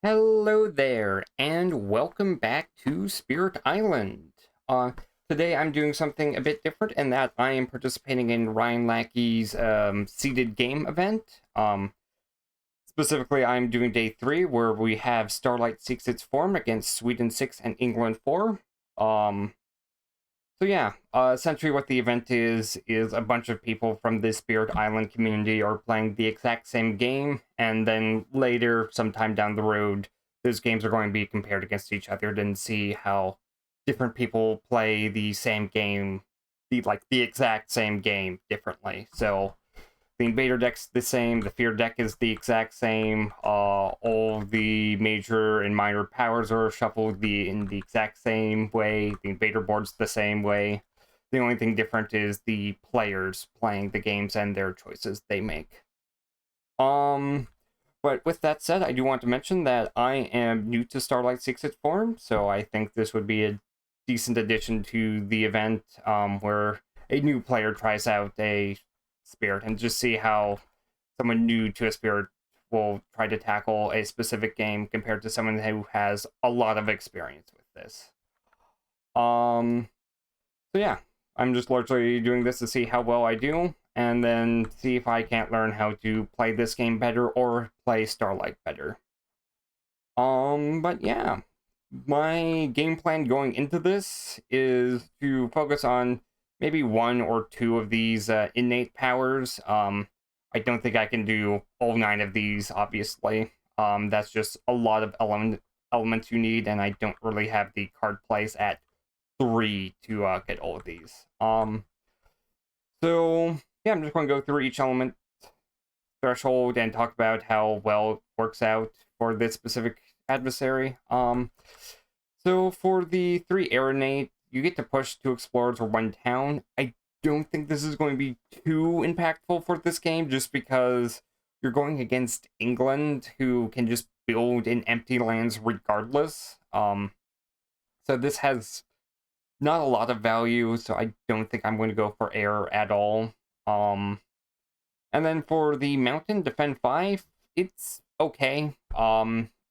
Hello there, and welcome back to Spirit Island. Today I'm doing something a bit different in that I am participating in Ryan Lackey's seeded game event. Specifically, I'm doing day 3, where we have Starlight seeks its form against Sweden 6 and England 4. Essentially what the event is a bunch of people from the Spirit Island community are playing the exact same game, and then later, sometime down the road, those games are going to be compared against each other to see how different people play the same game, the exact same game differently. So the invader deck's the same, the fear deck is the exact same, all the major and minor powers are shuffled in the exact same way, the invader board's the same way. The only thing different is the players playing the games and their choices they make. But with that said, I do want to mention that I am new to Starlight Seeks Its Form, so I think this would be a decent addition to the event, where a new player tries out a spirit and just see how someone new to a spirit will try to tackle a specific game compared to someone who has a lot of experience with this. Um, so yeah, I'm just largely doing this to see how well I do, and then see if I can't learn how to play this game better or play Starlight better. But yeah, my game plan going into this is to focus on maybe one or two of these innate powers. I don't think I can do all 9 of these, obviously. That's just a lot of elements you need, and I don't really have the card plays at 3 to get all of these. So yeah, I'm just going to go through each element threshold and talk about how well it works out for this specific adversary. So for the 3 Aeronate, you get to push 2 explorers or 1 town. I don't think this is going to be too impactful for this game, just because you're going against England, who can just build in empty lands regardless. So this has not a lot of value, so I don't think I'm going to go for air at all. And then for the mountain, defend 5, it's okay.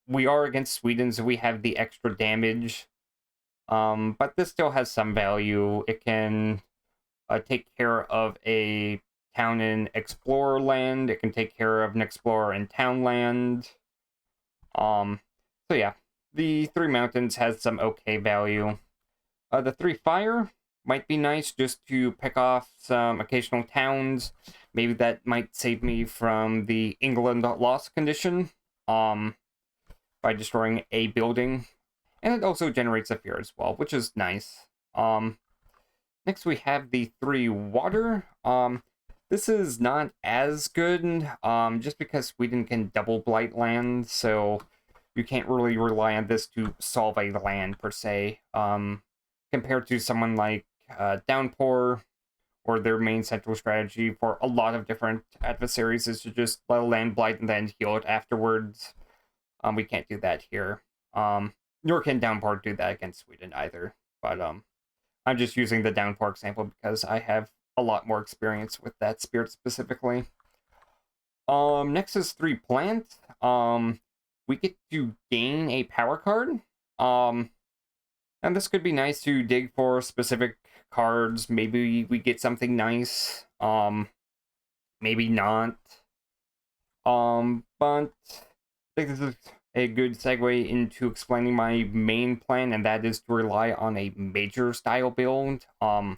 We are against Sweden, so we have the extra damage. But this still has some value. It can take care of a town and explorer land. It can take care of an explorer and town land. So yeah, the 3 mountains has some okay value. The 3 fire might be nice just to pick off some occasional towns. Maybe that might save me from the England loss condition, by destroying a building. And it also generates a fear as well, which is nice. Next we have the 3 water. This is not as good, just because Sweden can double blight land, so you can't really rely on this to solve a land per se. Compared to someone like Downpour, or their main central strategy for a lot of different adversaries is to just let a land blight and then heal it afterwards. We can't do that here. Nor can Downpour do that against Sweden either. But I'm just using the Downpour example because I have a lot more experience with that spirit specifically. Next is 3 plant. We get to gain a power card. And this could be nice to dig for specific cards. Maybe we get something nice. Maybe not. But I think this is a good segue into explaining my main plan, and that is to rely on a major style build. I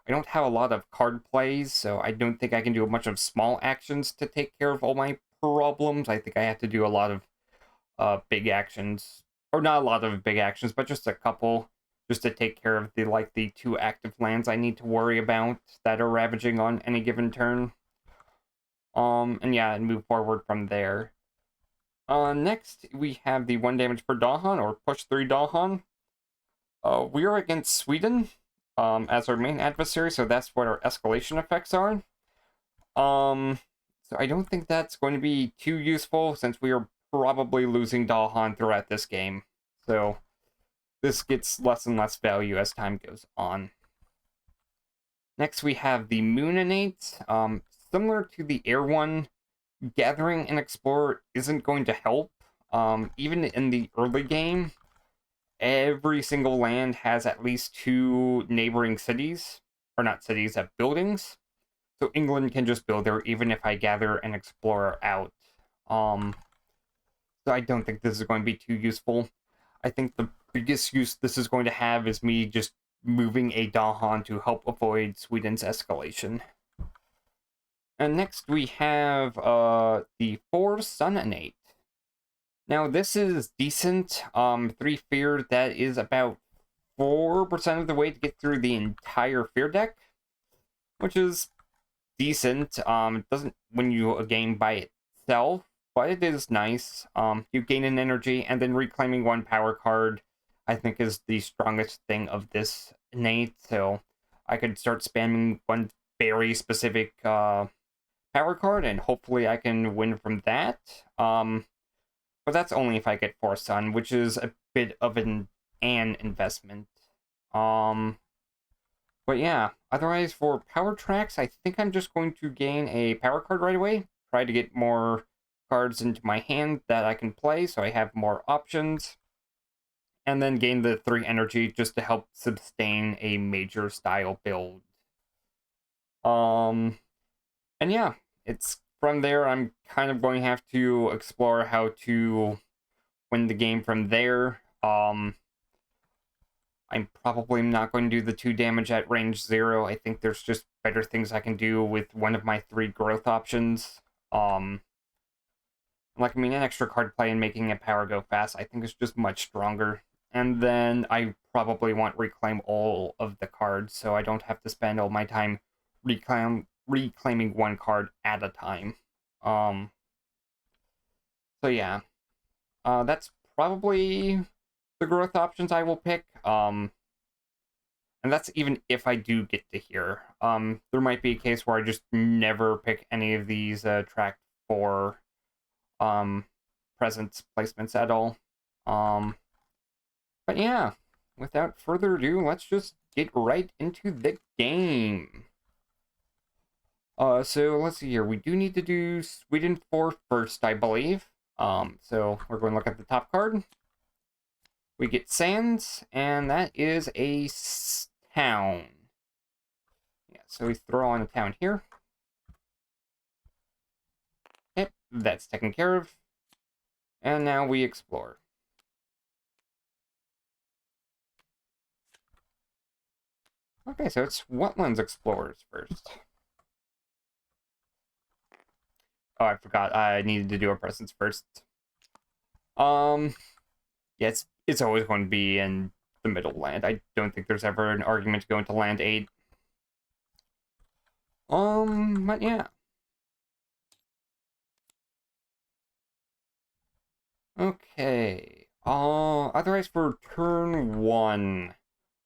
don't have a lot of card plays, so I don't think I can do a bunch of small actions to take care of all my problems. I think I have to do a lot of big actions, or not a lot of big actions, but just a couple, just to take care of the 2 active lands I need to worry about that are ravaging on any given turn. And move forward from there. Next we have the 1 damage per Dahan, or push 3 Dahan. We are against Sweden, as our main adversary, so that's what our escalation effects are. So I don't think that's going to be too useful, since we are probably losing Dahan throughout this game. So this gets less and less value as time goes on. Next we have the Moon Innate. Similar to the Air one, gathering an Explorer isn't going to help. Even in the early game, every single land has at least 2 neighboring cities, or not cities, buildings. So England can just build there even if I gather an explorer out. So I don't think this is going to be too useful. I think the biggest use this is going to have is me just moving a Dahan to help avoid Sweden's escalation. And next we have the 4 Sun Innate. Now this is decent. 3 Fear, that is about 4% of the way to get through the entire Fear deck, which is decent. It doesn't win you a game by itself, but it is nice. You gain an energy, and then reclaiming 1 power card, I think, is the strongest thing of this innate. So I could start spamming 1 very specific power card, and hopefully I can win from that. But that's only if I get 4 Sun, which is a bit of an investment. But yeah, otherwise for power tracks, I think I'm just going to gain a power card right away. Try to get more cards into my hand that I can play so I have more options. And then gain the 3 energy just to help sustain a major style build. And yeah, it's from there I'm kind of going to have to explore how to win the game from there. I'm probably not going to do the 2 damage at range 0. I think there's just better things I can do with one of my 3 growth options. An extra card play and making a power go fast, I think is just much stronger. And then I probably want reclaim all of the cards, so I don't have to spend all my time reclaiming 1 card at a time. So yeah. That's probably the growth options I will pick. And that's even if I do get to here. There might be a case where I just never pick any of these track 4 presence placements at all. But yeah, without further ado, let's just get right into the game. So let's see here. We do need to do Sweden 4 first, I believe. So we're going to look at the top card. We get Sands, and that is a town. Yeah, so we throw on a town here. Yep, that's taken care of. And now we explore. Okay, so it's Wetlands Explorers first. Oh, I forgot. I needed to do a presence first. Yeah, it's always going to be in the middle land. I don't think there's ever an argument to go into land 8. But yeah. Okay. Otherwise for turn 1,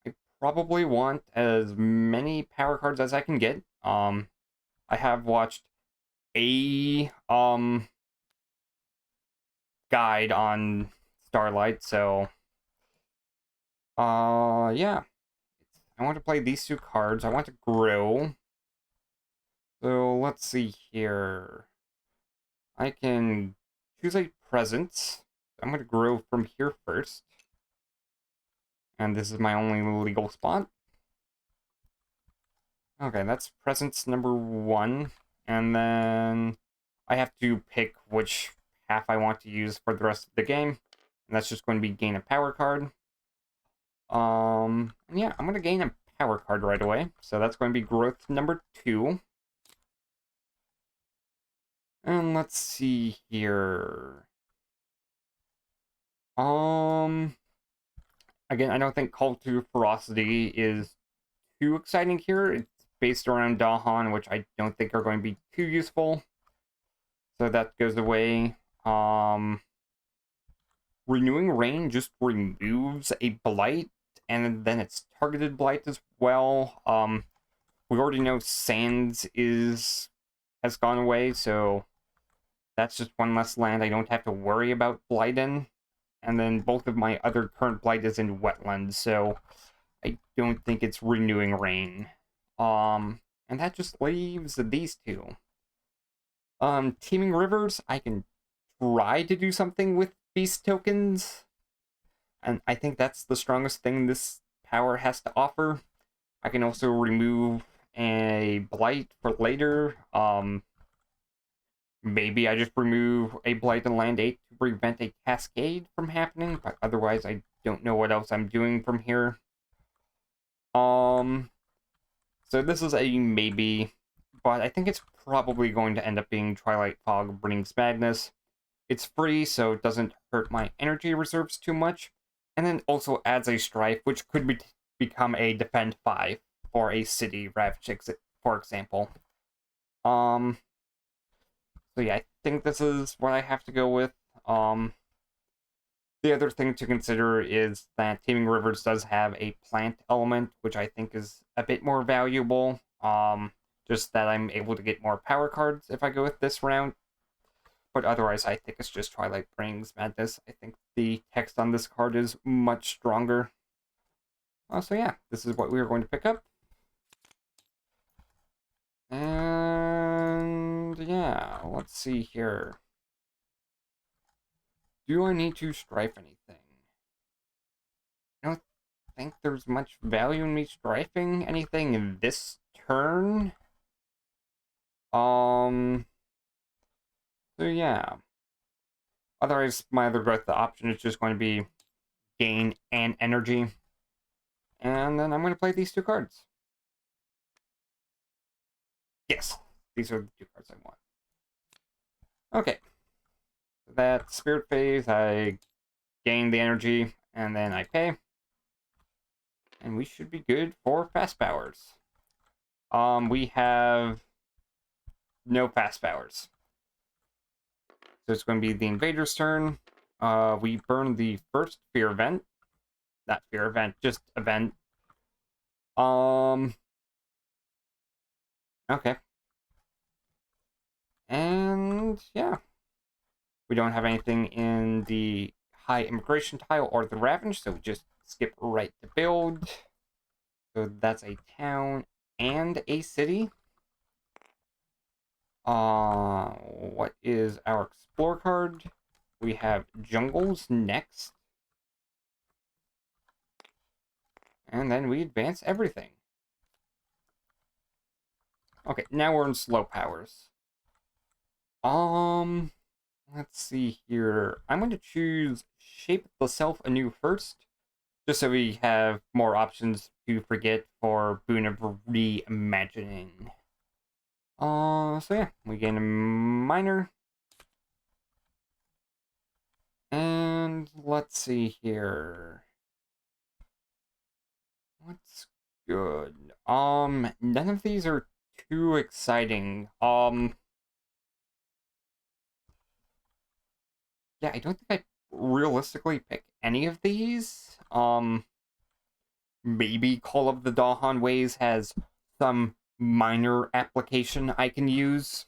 I probably want as many power cards as I can get. I have watched a guide on Starlight, so yeah. I want to play these 2 cards. I want to grow. So let's see here. I can choose a presence. I'm going to grow from here first. And this is my only legal spot. Okay, that's presence number 1. And then I have to pick which half I want to use for the rest of the game. And that's just going to be gain a power card. And yeah, I'm going to gain a power card right away. So that's going to be growth number 2. And let's see here. Again, I don't think Call to Ferocity is too exciting here. It's based around Dahan, which I don't think are going to be too useful. So that goes away. Renewing Rain just removes a blight, and then it's targeted blight as well. We already know Sands has gone away, so that's just 1 less land I don't have to worry about blight in. And then both of my other current blight is in wetlands, so I don't think it's Renewing Rain. And that just leaves these 2. Teeming Rivers, I can try to do something with beast tokens. And I think that's the strongest thing this power has to offer. I can also remove a blight for later. Maybe I just remove a blight in land 8 to prevent a cascade from happening, but otherwise I don't know what else I'm doing from here. So this is a maybe, but I think it's probably going to end up being Twilight Fog Brings Madness. It's free, so it doesn't hurt my energy reserves too much, and then also adds a Strife, which could become a Defend 5 for a City Ravage, for example. So yeah, I think this is what I have to go with. The other thing to consider is that Teeming Rivers does have a plant element, which I think is a bit more valuable. Just that I'm able to get more power cards if I go with this round. But otherwise, I think it's just Twilight Brings Madness. I think the text on this card is much stronger. So yeah, this is what we are going to pick up. And yeah, let's see here. Do I need to strife anything? I don't think there's much value in me strifing anything in this turn. So yeah. Otherwise, my other growth option is just going to be gain and energy. And then I'm going to play these two cards. Yes, these are the two cards I want. Okay. That Spirit Phase, I gain the energy, and then I pay. And we should be good for fast powers. We have no fast powers. So it's going to be the Invader's turn. We burn the first Fear Event. Not Fear Event, just Event. Okay. And yeah. We don't have anything in the High Immigration tile or the Ravage, so we just skip right to build. So that's a town and a city. What is our Explore card? We have Jungles next. And then we advance everything. Okay, now we're in slow powers. Let's see here. I'm going to choose Shape the Self anew first, just so we have more options to forget for Boon of Reimagining. So yeah, we gain a minor. And let's see here. What's good? None of these are too exciting. Yeah, I don't think I realistically pick any of these. Maybe Call of the Dahan Ways has some minor application I can use,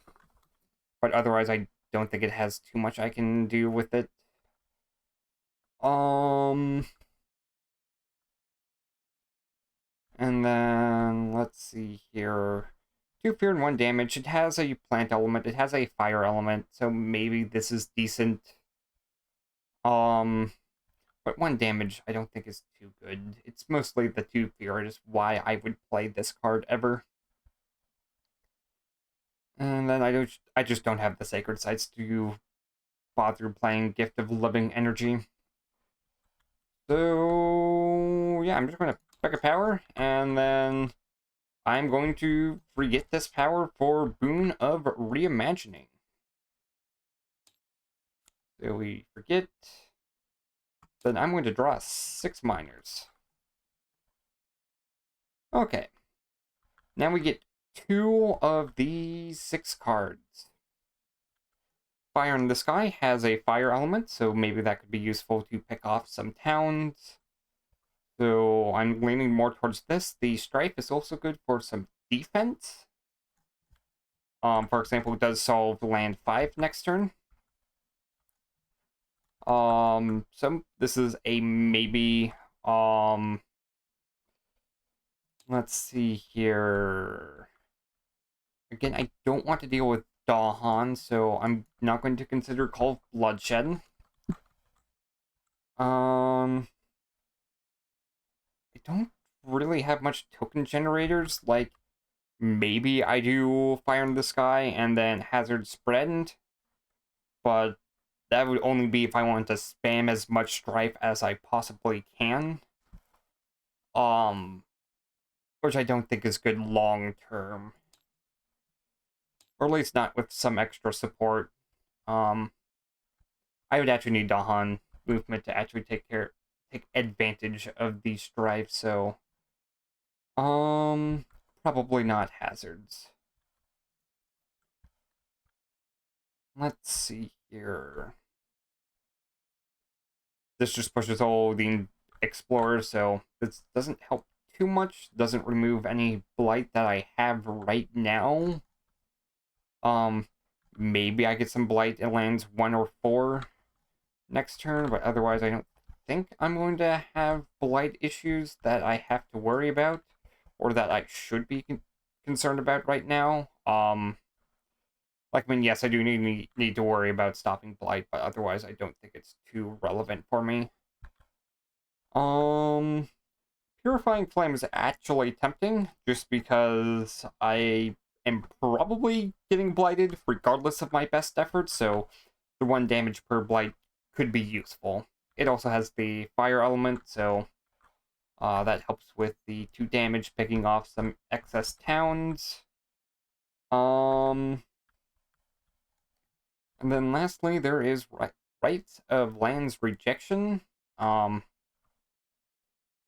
but otherwise I don't think it has too much I can do with it. And then let's see here. 2 fear and 1 damage. It has a plant element. It has a fire element, so maybe this is decent. But 1 damage I don't think is too good. It's mostly the 2 fear is why I would play this card ever. And then I just don't have the Sacred Sites to bother playing Gift of Living Energy. So yeah, I'm just gonna pick a power, and then I'm going to forget this power for Boon of Reimagining. So we forget. Then I'm going to draw 6 minors. Okay. Now we get 2 of these 6 cards. Fire in the Sky has a fire element, so maybe that could be useful to pick off some towns. So I'm leaning more towards this. The Strife is also good for some defense. For example, it does solve land 5 next turn. So this is a maybe. Let's see here. Again, I don't want to deal with Dahan, so I'm not going to consider Call of Bloodshed. I don't really have much token generators. Like, maybe I do Fire in the Sky and then Hazard Spread, but that would only be if I wanted to spam as much Strife as I possibly can. Which I don't think is good long term. Or at least not with some extra support. I would actually need Dahan movement to actually take advantage of these Strifes, so probably not hazards. Let's see here. This just pushes all the explorers, so this doesn't help too much. Doesn't remove any blight that I have right now. Maybe I get some blight. It lands 1 or 4 next turn, but otherwise I don't think I'm going to have blight issues that I have to worry about, or that I should be concerned about right now. Like, I mean, yes, I do need to worry about stopping blight, but otherwise I don't think it's too relevant for me. Purifying Flame is actually tempting, just because I am probably getting blighted regardless of my best efforts, so the 1 damage per blight could be useful. It also has the fire element, so that helps with the 2 damage, picking off some excess towns. And then lastly, there is Rites of Land's Rejection.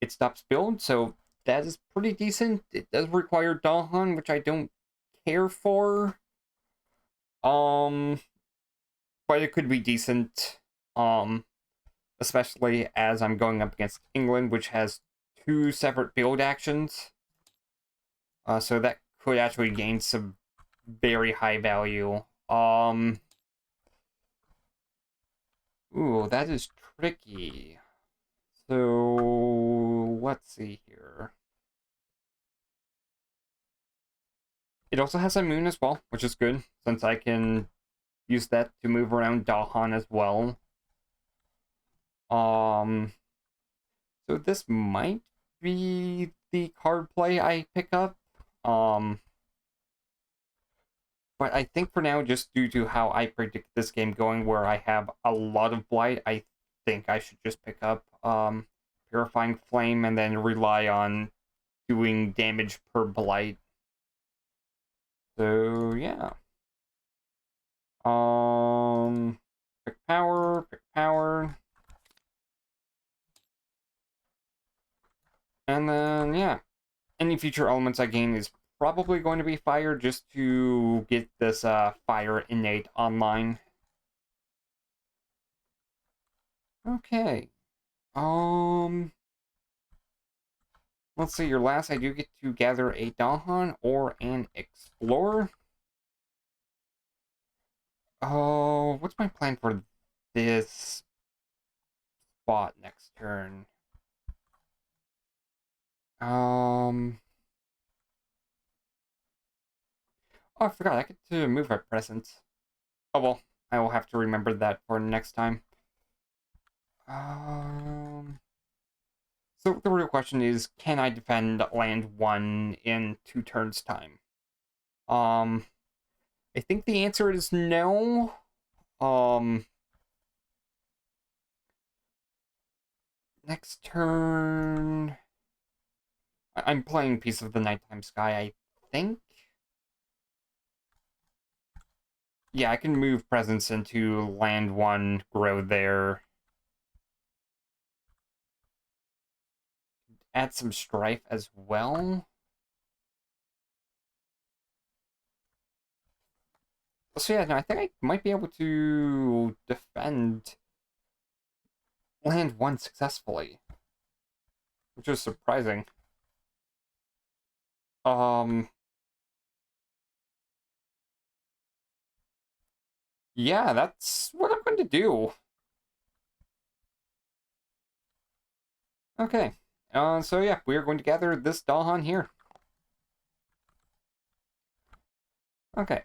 It stops build, so that is pretty decent. It does require Dahan, which I don't care for. But it could be decent. Especially as I'm going up against England, which has 2 separate build actions. So that could actually gain some very high value. Ooh, that is tricky. So let's see here. It also has a moon as well, which is good, since I can use that to move around Dahan as well. So this might be the card play I pick up. But I think for now, just due to how I predict this game going, where I have a lot of blight, I think I should just pick up Purifying Flame and then rely on doing damage per blight. So yeah. Pick power. And then yeah. Any future elements I gain is probably going to be fire, just to get this fire innate online. Okay. Let's see, your last I do get to gather a Dahan or an Explorer. Oh, what's my plan for this spot next turn? Oh, I forgot, I get to move my presence. Oh well, I will have to remember that for next time. So the real question is, can I defend land 1 in 2 turns' time? I think the answer is no. Next turn, I'm playing Piece of the Nighttime Sky, I think. Yeah, I can move presence into land 1, grow there. Add some strife as well. So yeah, no, I think I might be able to defend land 1 successfully, which is surprising. Yeah, that's what I'm going to do. Okay. So yeah, we are going to gather this Dahan here. Okay.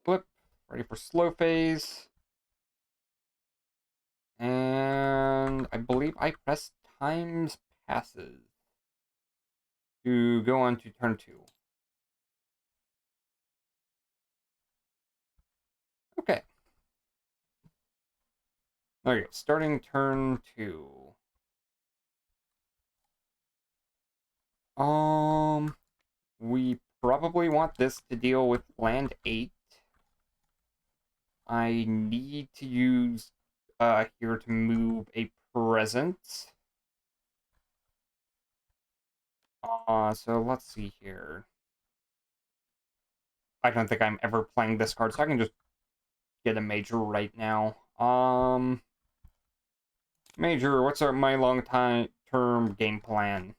Flip. Ready for slow phase. And I believe I pressed times passes to go on to turn 2. Okay. There you go. Starting turn 2. We probably want this to deal with land 8. I need to use here to move a present. So let's see here. I don't think I'm ever playing this card, so I can just get a major right now. Major, what's my long-term game plan?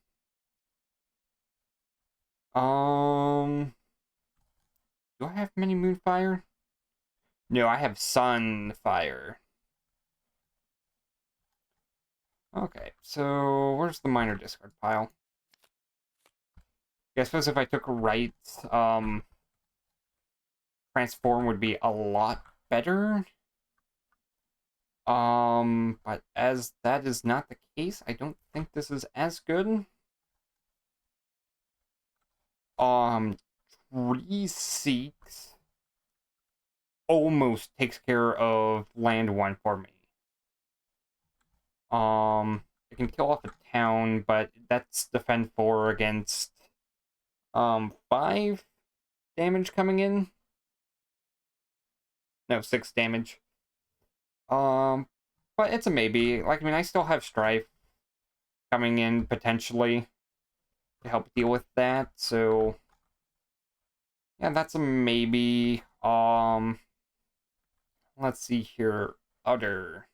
Do I have many Moonfire? No, I have Sunfire. Okay, so where's the minor discard pile? Yeah, I suppose if I took right, transform would be a lot better. But as that is not the case, I don't think this is as good. Tree Seeks almost takes care of land 1 for me. It can kill off a town, but that's defend 4 against 5 damage coming in. No, 6 damage. But it's a maybe. Like, I mean, I still have Strife coming in potentially to help deal with that, so yeah, that's a maybe. Let's see here. Other.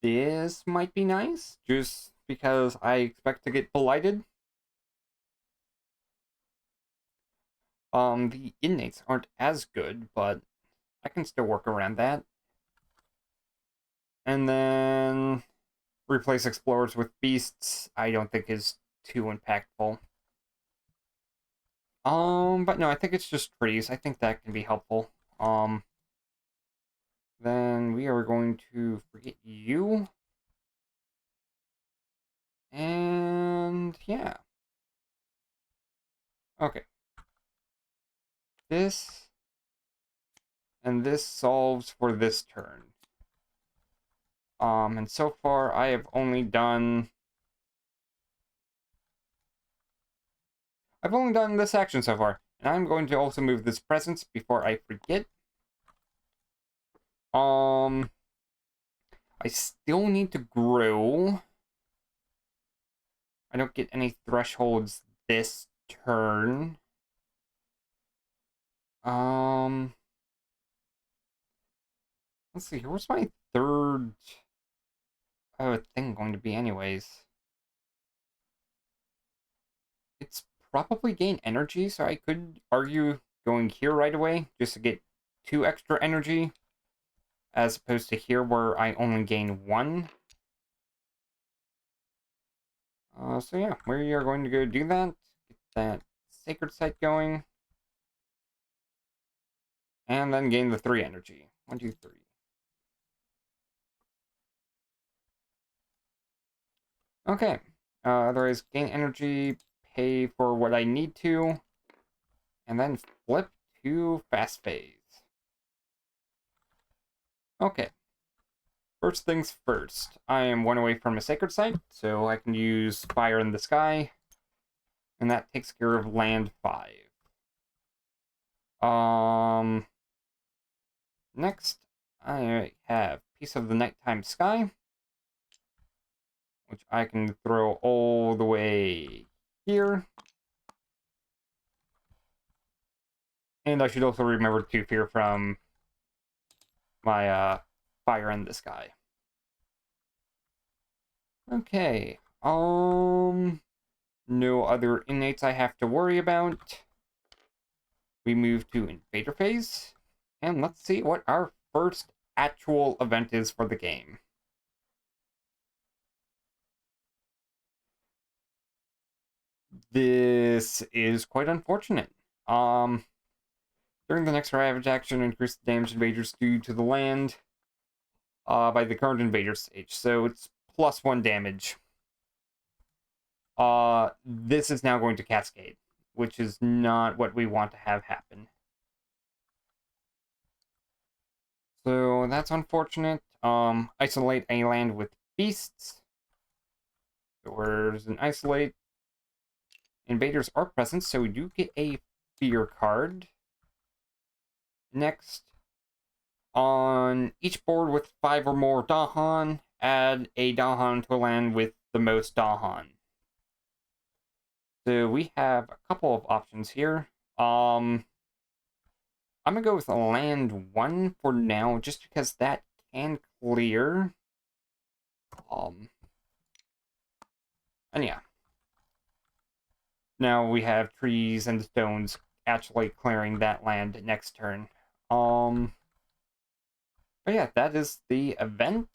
This might be nice, just because I expect to get blighted. The innates aren't as good, but I can still work around that. And then replace explorers with beasts, I don't think is too impactful. But no, I think it's just trees. I think that can be helpful. Then we are going to forget you. And yeah. Okay. This and this solves for this turn. And so far I have only done this action so far. And I'm going to also move this presence before I forget. I still need to grow. I don't get any thresholds this turn. Let's see here. Where's my third thing going to be anyways? It's probably gain energy, so I could argue going here right away just to get 2 extra energy, as opposed to here where I only gain 1. So yeah, we are going to go do that. Get that sacred site going. And then gain the 3 energy. 1, 2, 3. Okay. Otherwise, gain energy, pay for what I need to, and then flip to fast phase. Okay. First things first, I am 1 away from a sacred site, so I can use Fire in the Sky, and that takes care of land 5. Next, I have Piece of the Nighttime Sky, which I can throw all the way here. And I should also remember to fear from my Fire in the Sky. Okay. No other innates I have to worry about. We move to Invader phase. And let's see what our first actual event is for the game. this is quite unfortunate. During the next Ravage action, increase the damage invaders do to the land by the current invader stage. So it's +1 damage. This is now going to cascade, which is not what we want to have happen. So that's unfortunate. Isolate a land with beasts. So where's an isolate? Invaders are present, so we do get a fear card. Next, on each board with 5 or more Dahan, add a Dahan to a land with the most Dahan. So we have a couple of options here. I'm gonna go with land 1 for now, just because that can clear. And yeah. Now we have trees and stones actually clearing that land next turn. But yeah, that is the event.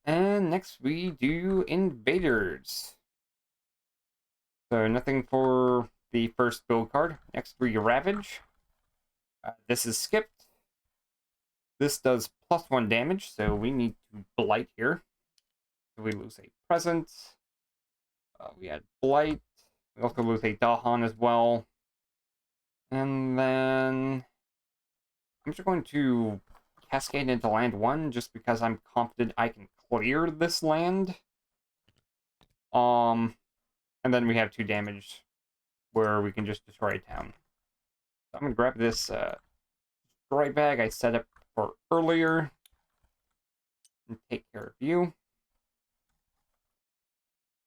And next we do invaders. So nothing for the first build card. Next we ravage. This is skipped. This does +1 damage, so we need to blight here. So we lose a presence. We had blight. We also lose a Dahan as well. And then I'm just going to cascade into land 1 just because I'm confident I can clear this land. And then we have 2 damage where we can just destroy a town. So I'm going to grab this destroy bag I set up for earlier and take care of you.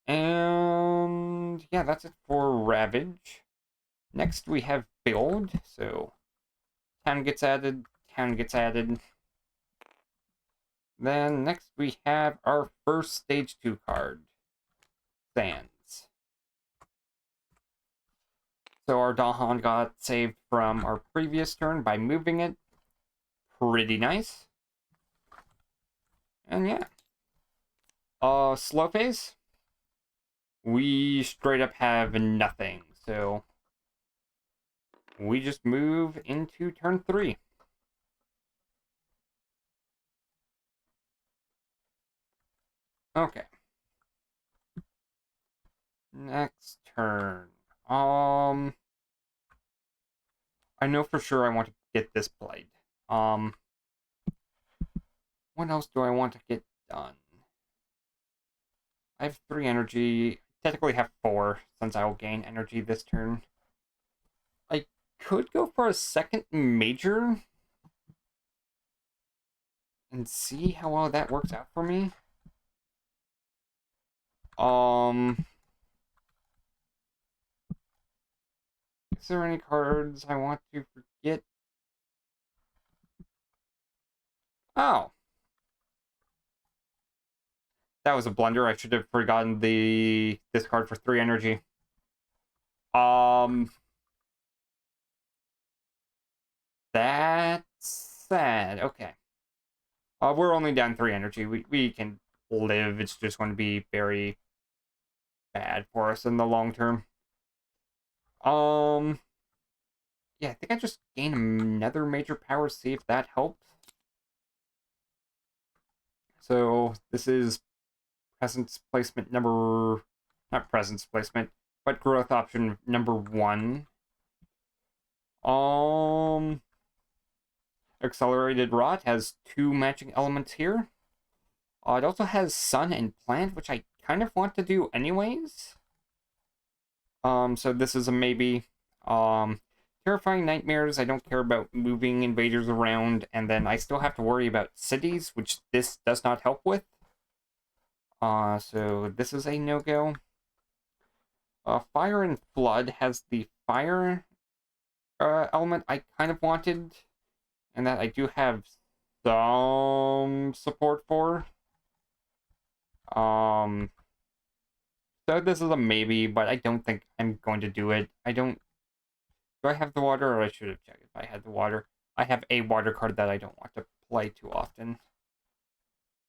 And yeah, that's it for Ravage. Next we have Build. So town gets added, town gets added. Then next we have our first stage 2 card, Sands. So our Dahan got saved from our previous turn by moving it. Pretty nice. And yeah. Slow phase. We straight up have nothing, so we just move into turn 3. Okay. Next turn. I know for sure I want to get this played. What else do I want to get done? I have 3 energy. Technically have 4, since I will gain energy this turn. I could go for a second major and see how well that works out for me. Is there any cards I want to forget? Oh. That was a blunder. I should have forgotten this card for 3 energy. That's sad. Okay. We're only down 3 energy. We can live. It's just going to be very bad for us in the long term. Yeah, I think I just gain another major power, see if that helps. So this is presence placement number, not presence placement, but growth option number 1. Accelerated Rot has 2 matching elements here. It also has Sun and Plant, which I kind of want to do anyways. So this is a maybe. Terrifying Nightmares, I don't care about moving invaders around, and then I still have to worry about cities, which this does not help with. So this is a no-go. Fire and Flood has the fire element I kind of wanted, and that I do have some support for. So this is a maybe, but I don't think I'm going to do it. Do I have the water, or I should have checked if I had the water. I have a water card that I don't want to play too often.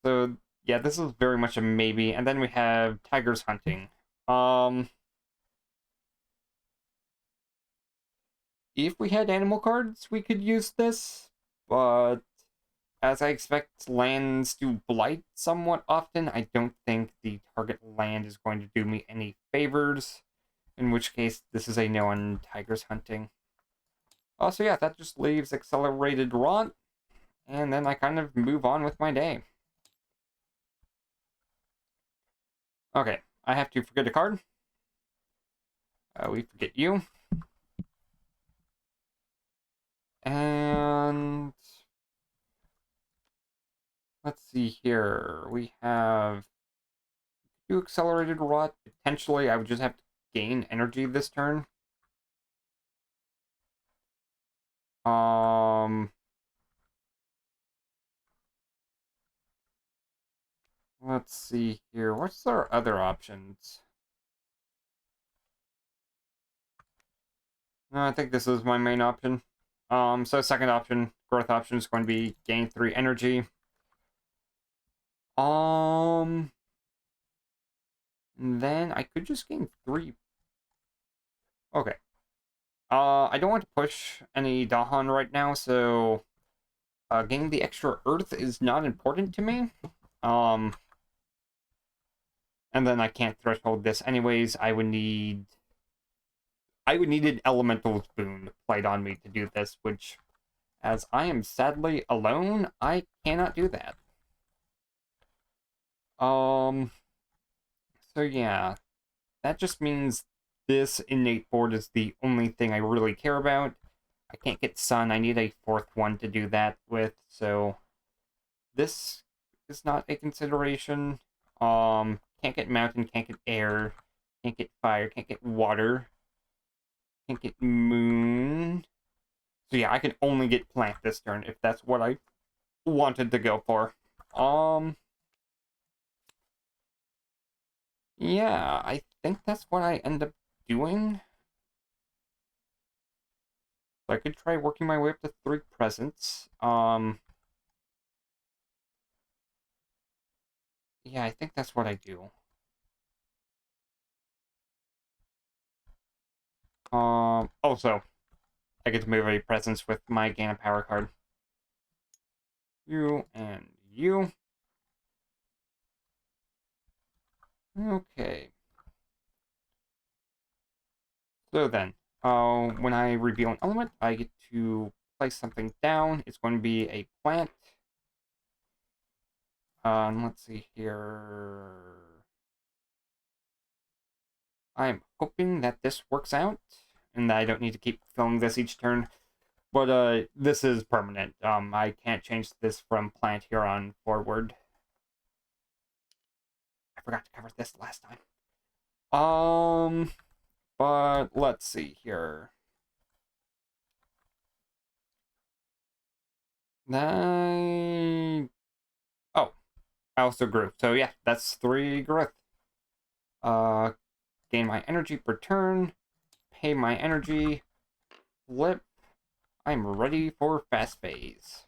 So Yeah, this is very much a maybe. And then we have tigers hunting. Um, if we had animal cards, we could use this, but as I expect lands to blight somewhat often, I don't think the target land is going to do me any favors, in which case this is a no on tigers hunting. Also, yeah, that just leaves accelerated rot, and then I kind of move on with my day. Okay, I have to forget a card. We forget you. And let's see here. We have two accelerated rot. Potentially, I would just have to gain energy this turn. Um, let's see here. What's our other options? No, I think this is my main option. So second option, growth option is going to be gain 3 energy. Um, then I could just gain 3. Okay. I don't want to push any Dahan right now, so getting the extra Earth is not important to me. Um, and then I can't threshold this anyways. I would need an Elemental Boon played on me to do this, which, as I am sadly alone, I cannot do that. Um, so yeah, that just means this innate board is the only thing I really care about. I can't get Sun. I need a 4th one to do that with, so this is not a consideration. Can't get Mountain, can't get Air, can't get Fire, can't get Water, can't get Moon. So yeah, I can only get Plant this turn if that's what I wanted to go for. Yeah, I think that's what I end up doing. So I could try working my way up to 3 presents. Yeah, I think that's what I do. Also, I get to move a presence with my gain of power card. You and you. Okay. So then, when I reveal an element, I get to place something down. It's going to be a plant. Let's see here. I'm hoping that this works out, and that I don't need to keep filling this each turn. But this is permanent. I can't change this from plant here on forward. I forgot to cover this last time. But let's see here. I... Oh, I also grew. So yeah, that's 3 growth. Uh, gain my energy per turn, pay my energy, flip. I'm ready for fast phase.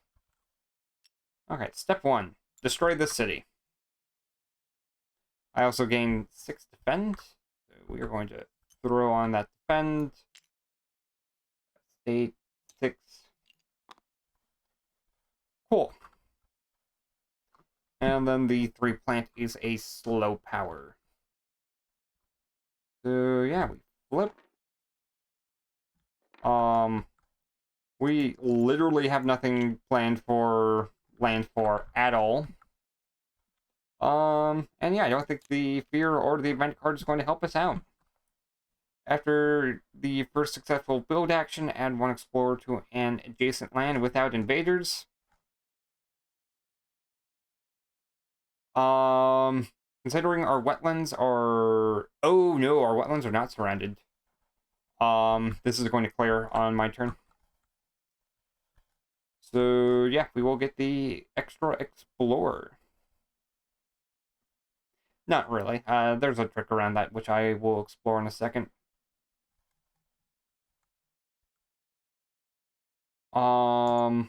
Okay, step 1. Destroy the city. I also gain 6 defend. So we are going to throw on that defend. State 6. Cool. And then the 3 plant is a slow power. So yeah, we flip. We literally have nothing planned for land 4 at all. And yeah, I don't think the fear or the event card is going to help us out. After the first successful build action, add 1 explorer to an adjacent land without invaders. Considering our wetlands are... Oh no, our wetlands are not surrounded. This is going to clear on my turn. So yeah, we will get the extra explorer. Not really. There's a trick around that, which I will explore in a second. Yeah,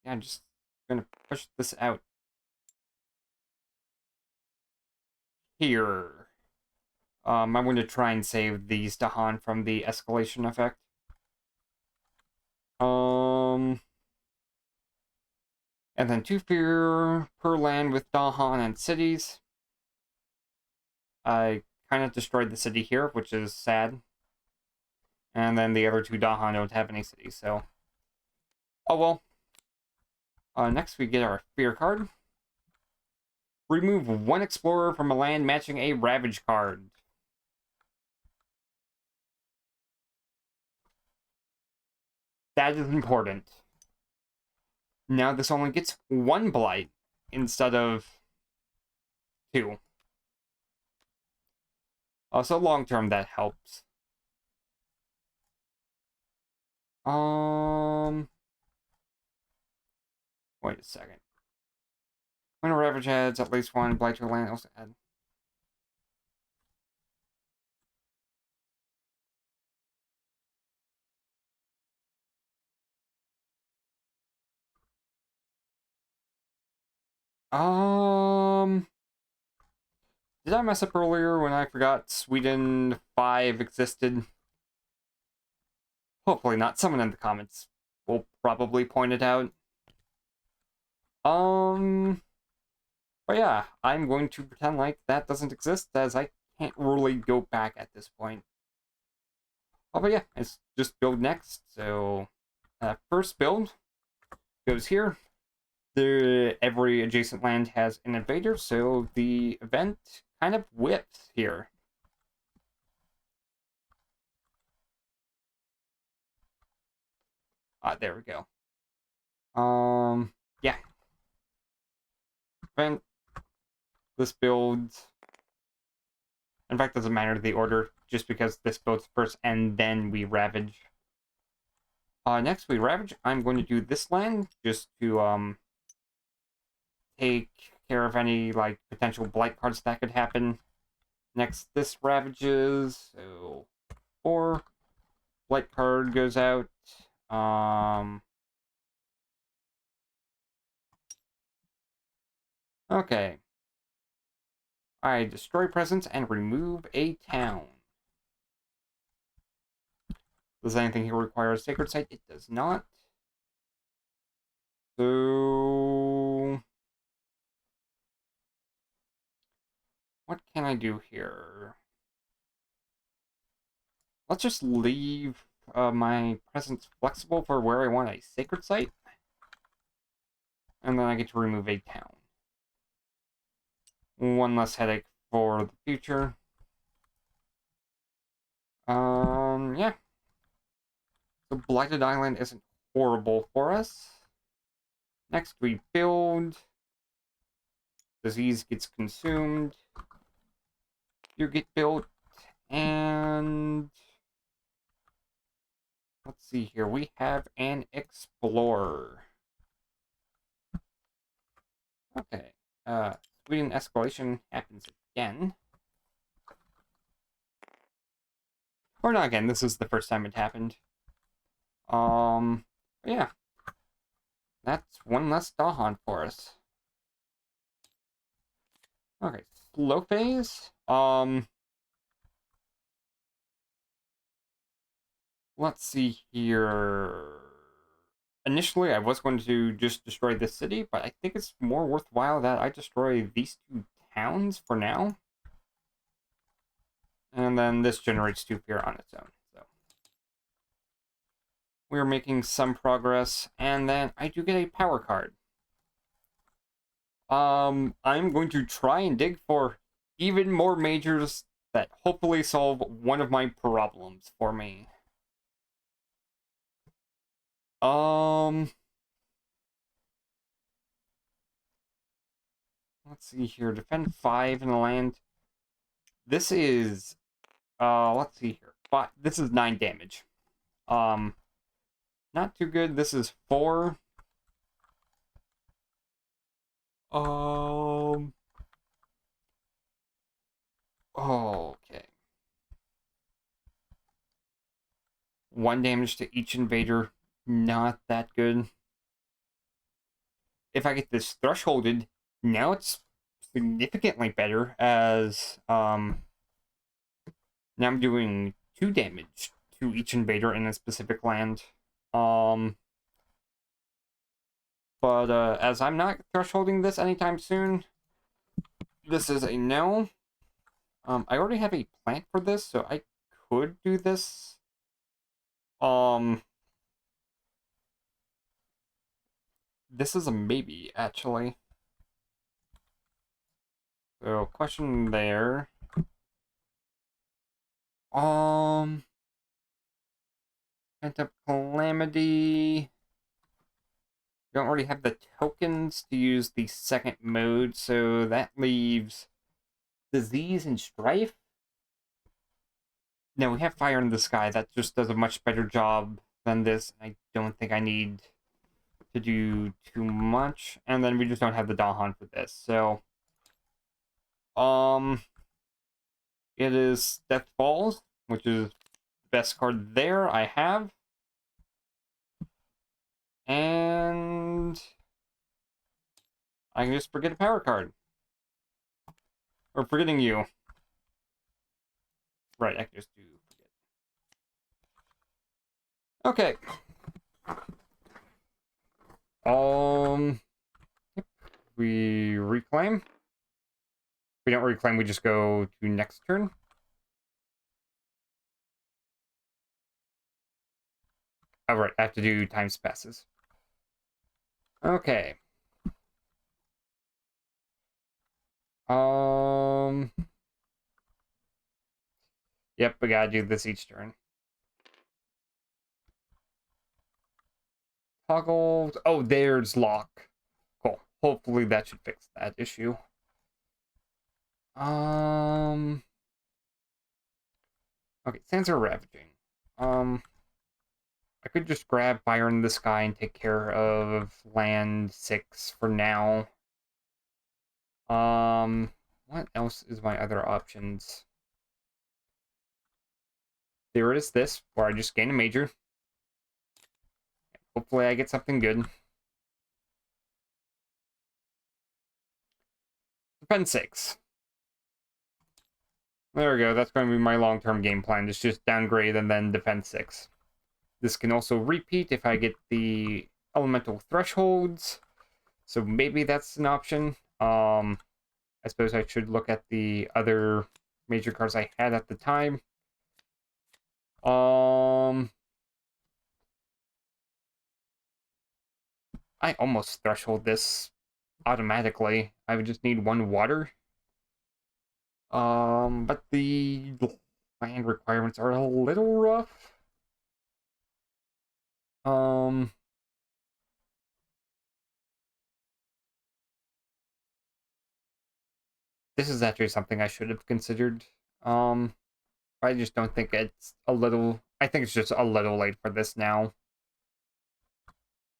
I'm just gonna push this out. here. I'm going to try and save these Dahan from the escalation effect. And then 2 fear per land with Dahan and cities. I kind of destroyed the city here, which is sad. And then the other 2 Dahan don't have any cities, so... Oh well. Next we get our fear card. Remove 1 explorer from a land matching a ravage card. That is important. Now this only gets 1 blight instead of 2. So long term that helps. Wait a second. When a ravage adds at least 1 blight to a land, also add. Did I mess up earlier when I forgot Sweden 5 existed? Hopefully not. Someone in the comments will probably point it out. But yeah, I'm going to pretend like that doesn't exist, as I can't really go back at this point. Oh, but yeah, it's just build next. So, first build goes here. Every adjacent land has an invader, so the event kind of whips here. There we go. Yeah. Event. This build. In fact, doesn't matter the order, just because this builds first and then we ravage. Next we ravage. I'm going to do this land just to take care of any like potential blight cards that could happen. Next, this ravages. So 4 blight card goes out. Okay. I destroy presence and remove a town. Does anything here require a sacred site? It does not. So... what can I do here? Let's just leave my presence flexible for where I want a sacred site. And then I get to remove a town. 1 less headache for the future. Yeah. The Blighted Island isn't horrible for us. Next we build. Disease gets consumed. You get built. And... let's see here. We have an Explorer. Okay. Sweden escalation happens again. Or not again, this is the first time it happened. Yeah. That's 1 less Dahan for us. Okay, slow phase. Let's see here. Initially, I was going to just destroy this city, but I think it's more worthwhile that I destroy these 2 towns for now. And then this generates 2 fear on its own. So we're making some progress, and then I do get a power card. I'm going to try and dig for even more majors that hopefully solve one of my problems for me. Let's see here. Defend 5 in the land. This is, let's see here. This is 9 damage. Not too good. This is 4. Okay. 1 damage to each invader. Not that good. If I get this thresholded, now it's significantly better, as now I'm doing 2 damage to each invader in a specific land. Um, but as I'm not thresholding this anytime soon, this is a no. I already have a plant for this, so I could do this. This is a maybe, actually. So, question there. Phantom Calamity. Don't already have the tokens to use the second mode, so that leaves Disease and Strife. No, we have Fire in the Sky. That just does a much better job than this. I don't think I need to do too much. And then we just don't have the Dahan for this. So, it is Death Falls, which is the best card there I have. And I can just forget a power card. Or forgetting you. Right, I can just do forget. Okay. We reclaim. We don't reclaim, we just go to next turn. Oh, right, I have to do times passes. Okay. Yep, we gotta do this each turn. Toggle. Oh, there's lock. Cool. Hopefully that should fix that issue. Okay, Sands are ravaging. I could just grab Fire in the Sky and take care of land 6 for now. What else is my other options? There is this, where I just gain a major. Hopefully I get something good. Defend 6. There we go, that's going to be my long-term game plan. It's just downgrade and then defend 6. This can also repeat if I get the elemental thresholds. So maybe that's an option. I suppose I should look at the other major cards I had at the time. I almost threshold this automatically. I would just need 1 water. But the land requirements are a little rough. This is actually something I should have considered. I just don't think it's a little... I think it's just a little late for this now.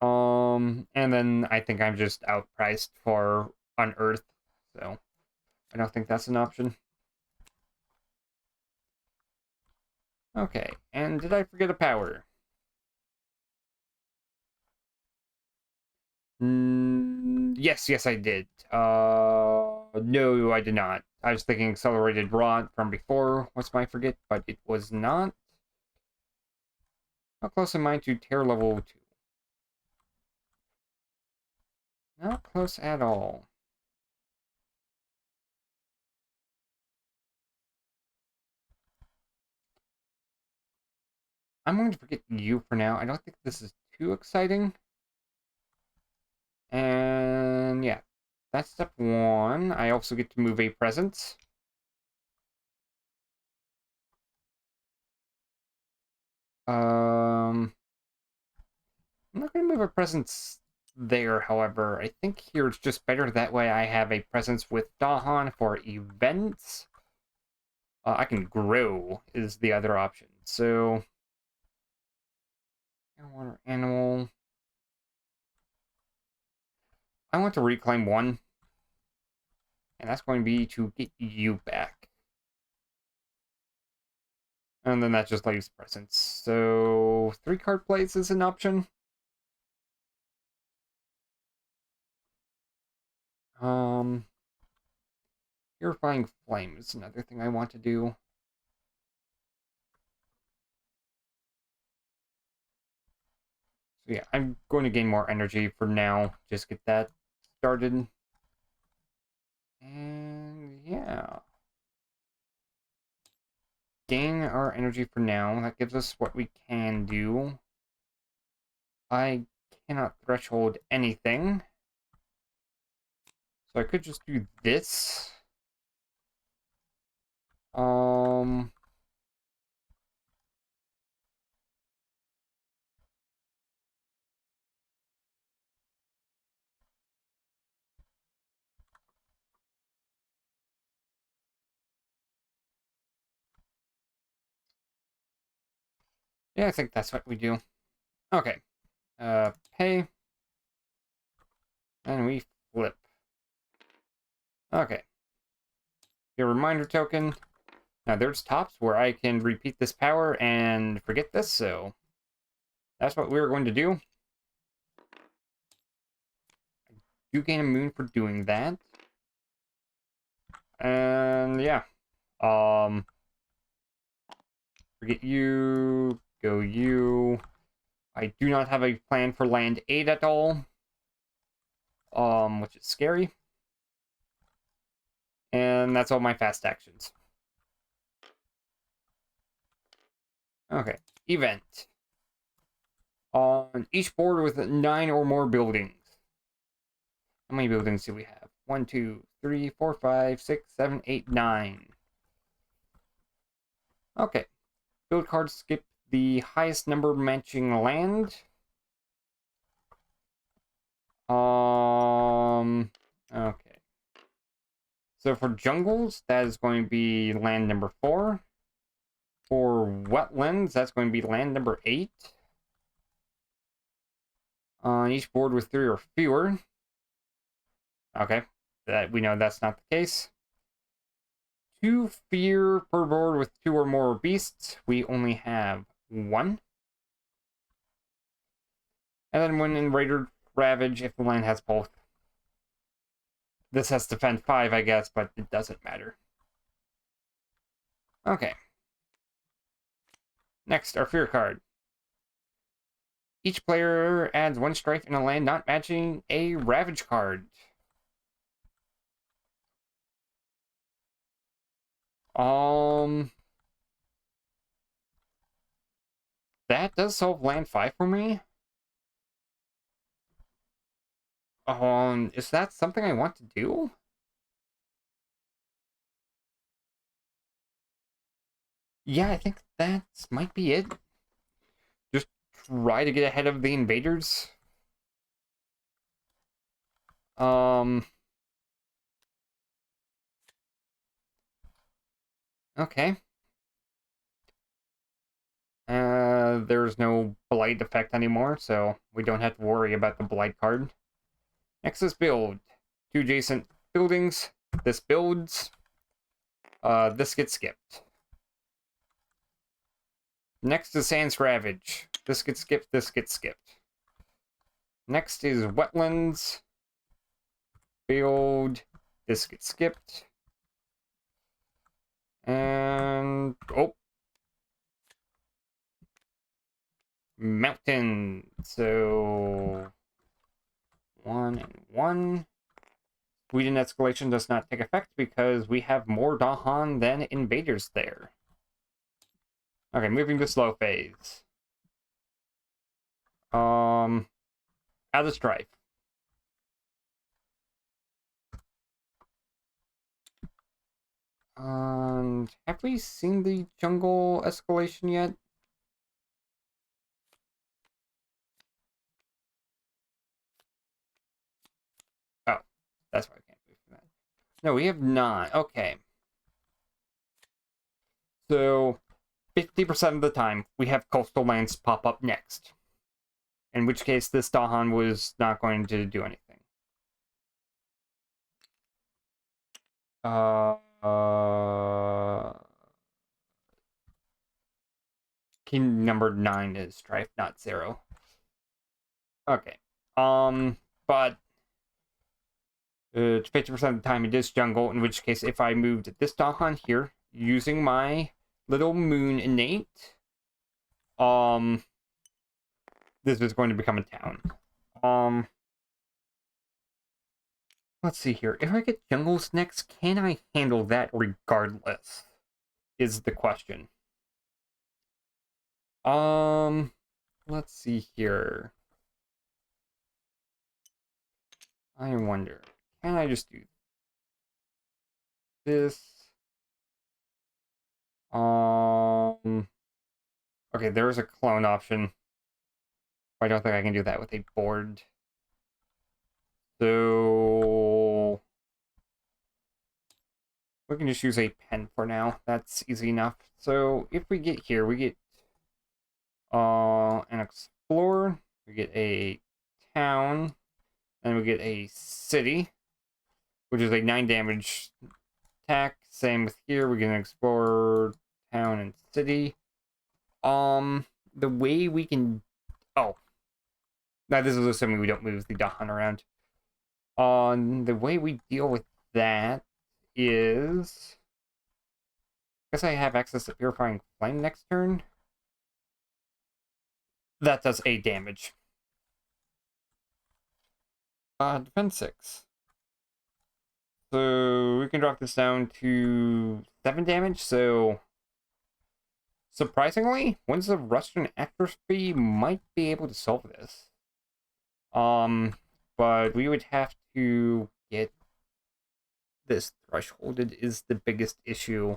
And then I think I'm just outpriced for Unearth, so I don't think that's an option. Okay, and did I forget a power? Yes, I did. No, I did not. I was thinking Accelerated Rot from before was my forget, but it was not. How close am I to Terror level 2? Not close at all. I'm going to forget you for now. I don't think this is too exciting. And yeah, that's step 1. I also get to move a presence. I'm not going to move a presence there, however. I think here it's just better that way I have a presence with Dahan for events. I can grow is the other option. So, water animal. I want to reclaim 1. And that's going to be to get you back. And then that just leaves presence. So 3 card plays is an option. Purifying Flame is another thing I want to do. So yeah, I'm going to gain more energy for now. Just get that started. And yeah. Gain our energy for now. That gives us what we can do. I cannot threshold anything. So I could just do this. Yeah, I think that's what we do. Okay. Pay. And we flip. Okay. Your reminder token. Now there's tops where I can repeat this power and forget this, so that's what we're going to do. You gain a moon for doing that. And yeah. Forget you. Go you. I do not have a plan for land 8 at all. Which is scary. And that's all my fast actions. Okay. Event. On each board with 9 or more buildings. How many buildings do we have? 1, 2, 3, 4, 5, 6, 7, 8, 9. Okay. Build cards skip the highest number matching land. Okay. So for jungles, that is going to be land number 4. For wetlands, that's going to be land number 8. On each board with 3 or fewer. Okay. That we know that's not the case. 2 fear per board with 2 or more beasts. We only have 1. And then when in Raider Ravage, if the land has both. This has defend 5, I guess, but it doesn't matter. Okay. Next, our fear card. Each player adds 1 strife in a land not matching a Ravage card. That does solve land 5 for me. Is that something I want to do? Yeah, I think that might be it. Just try to get ahead of the invaders. Okay. There's no blight effect anymore, so we don't have to worry about the blight card. Next is build. 2 adjacent buildings. This builds. This gets skipped. Next is Sands Ravage. This gets skipped, this gets skipped. Next is Wetlands. Build. This gets skipped. And... oh. Mountain. So... 1 and 1. Sweden escalation does not take effect because we have more Dahan than invaders there. Okay, moving to slow phase. Out of strife. Have we seen the jungle escalation yet? Oh, that's why I can't move from that. No, we have not. Okay. So, 50% of the time, we have coastal lands pop up next. In which case, this Dahan was not going to do anything. King number 9 is strife, not 0. Okay. But 50% of the time it is jungle, in which case if I moved this Dahan here, using my little moon innate, this is going to become a town. Let's see here. If I get jungles next, can I handle that regardless? Is the question. Let's see here. I wonder, can I just do this? Okay, there is a clone option. I don't think I can do that with a board. So we can just use a pen for now. That's easy enough. So if we get here, we get an explorer, we get a town, and we get a city, which is a 9 damage attack. Same with here, we get an explorer, town, and city. The way we can... Oh. Now this is assuming we don't move the Dahan around. The way we deal with that is... I guess I have access to Purifying Flame next turn. That does 8 damage. Defense 6. So we can drop this down to 7 damage, so... Surprisingly, Winds of Rust and Atrophy might be able to solve this. But we would have to get this thresholded is the biggest issue.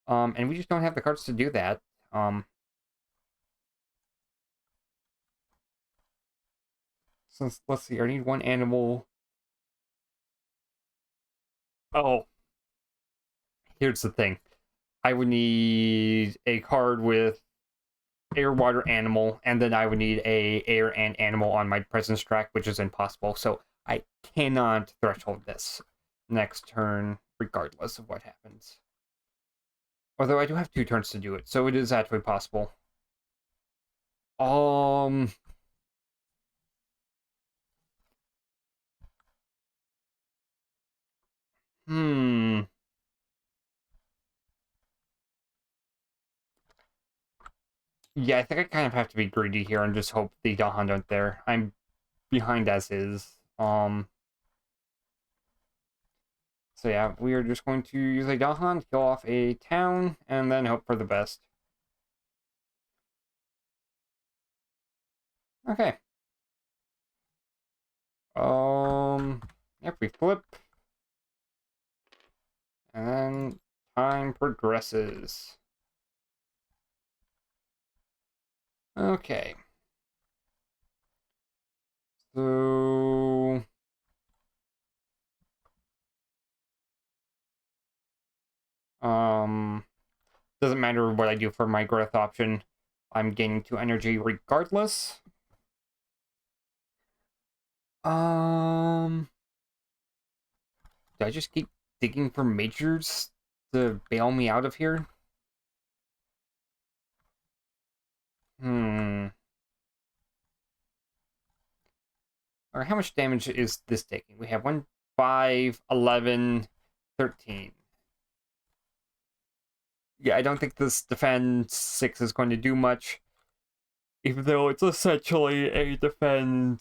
And we just don't have the cards to do that. Since, let's see, I need one animal. Oh. Here's the thing. I would need a card with air, water, animal, and then I would need a air and animal on my presence track, which is impossible. So I cannot threshold this next turn, regardless of what happens. Although I do have 2 turns to do it, so it is actually possible. Yeah, I think I kind of have to be greedy here and just hope the Dahan aren't there. I'm behind as is. So yeah, we are just going to use a Dahan, kill off a town, and then hope for the best. Okay. If we flip, and then time progresses. Okay. So... doesn't matter what I do for my growth option. I'm gaining 2 energy regardless. Do I just keep digging for majors to bail me out of here? Or how much damage is this taking? We have 1, 5, 11, 13. Yeah, I don't think this defend 6 is going to do much. Even though it's essentially a defend...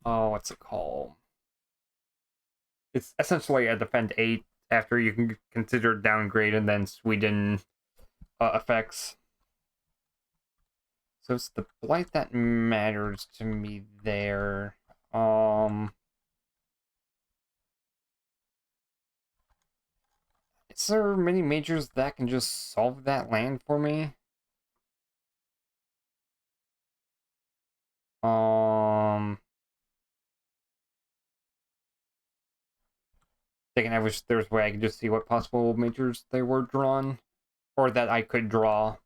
Oh, what's it called? It's essentially a defend 8 after you can consider downgrade and then Sweden effects. So it's the blight that matters to me there. Is there many majors that can just solve that land for me? Thinking I wish there was a way I could just see what possible majors they were drawn. Or that I could draw.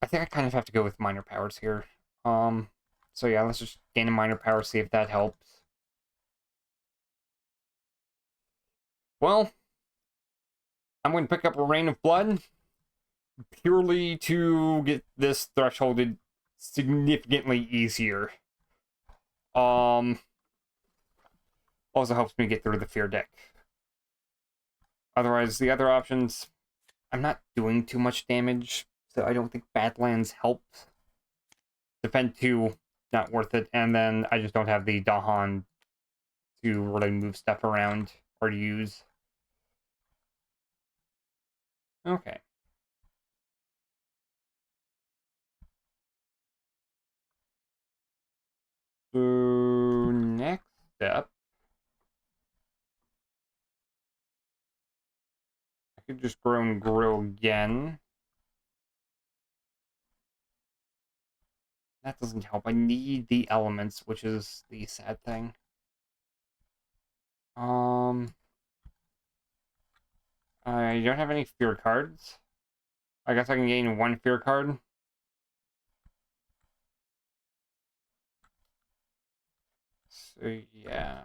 I think I kind of have to go with minor powers here. So yeah, let's just gain a minor power, see if that helps. Well, I'm going to pick up a Rain of Blood purely to get this thresholded significantly easier. Also helps me get through the fear deck. Otherwise, the other options, I'm not doing too much damage, so I don't think Badlands helps. Defend 2, not worth it, and then I just don't have the Dahan to really move stuff around or to use. Okay. So, next up, I could just grow and grow again. That doesn't help. I need the elements, which is the sad thing. I don't have any fear cards. I guess I can gain 1 fear card. So, yeah.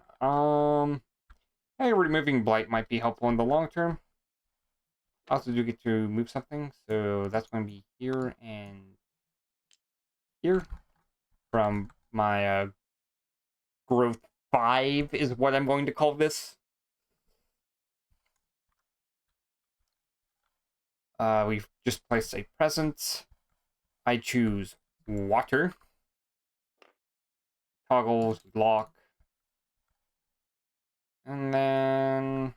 Hey, removing Blight might be helpful in the long term. I also do get to move something, so that's going to be here and here. From my growth 5 is what I'm going to call this. We've just placed a present. I choose water. Toggles, lock. And then...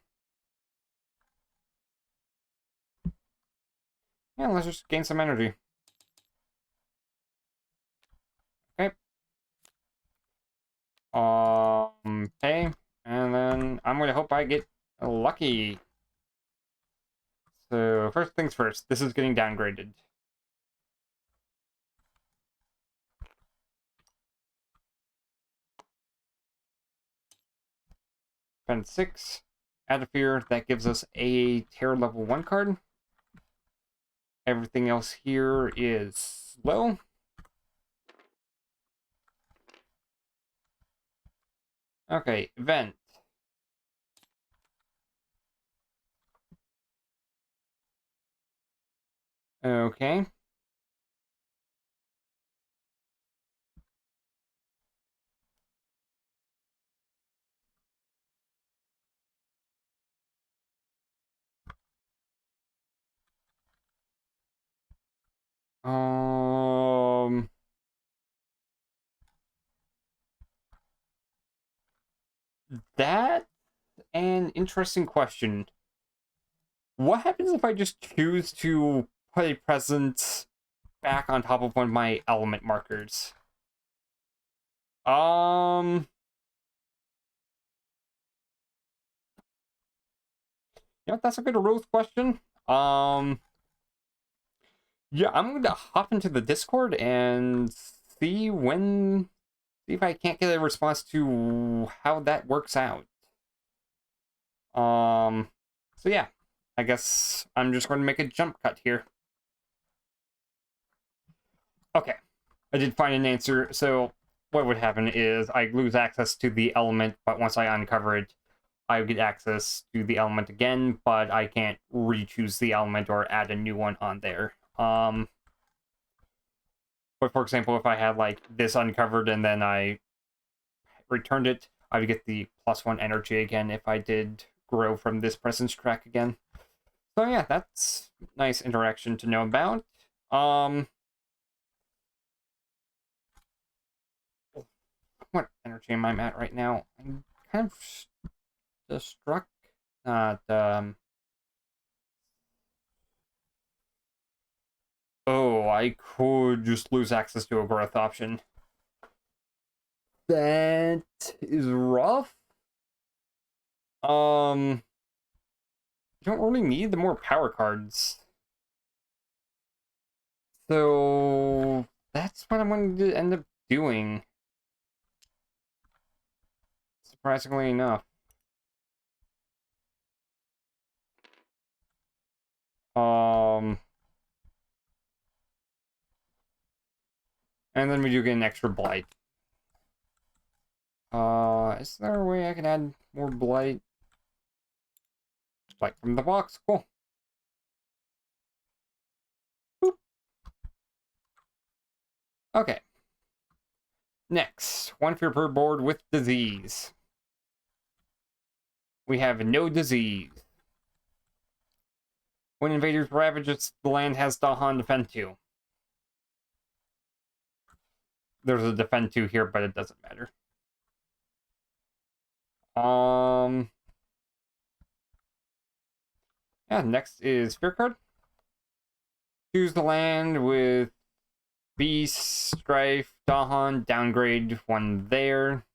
yeah, let's just gain some energy. Okay. Okay. And then I'm going to hope I get lucky. So, first things first. This is getting downgraded. Spend 6. Add a fear. That gives us a terror level 1 card. Everything else here is low. Okay, event. Okay. Um... That's an interesting question. What happens if I just choose to put a present back on top of one of my element markers? Yeah, that's a good rules question. Yeah, I'm gonna hop into the Discord and see if I can't get a response to how that works out. So yeah, I guess I'm just going to make a jump cut here. Okay, I did find an answer. So what would happen is I lose access to the element, but once I uncover it, I would get access to the element again, but I can't re-choose the element or add a new one on there. But for example, if I had like this uncovered and then I returned it, I would get the +1 energy again if I did grow from this presence track again. So yeah, that's nice interaction to know about. What energy am I at right now? I'm kind of just struck. Oh, I could just lose access to a growth option. That is rough. You don't really need the more power cards. So that's what I'm going to end up doing. Surprisingly enough. And then we do get an extra blight. Is there a way I can add more blight? Blight from the box, cool. Boop. Okay. Next, 1 fear per board with disease. We have no disease. When invaders ravage the land has Dahan defend 2. There's a defend 2 here, but it doesn't matter. Yeah, next is Fear card. Choose the land with Beast, Strife, Dahan, downgrade 1 there.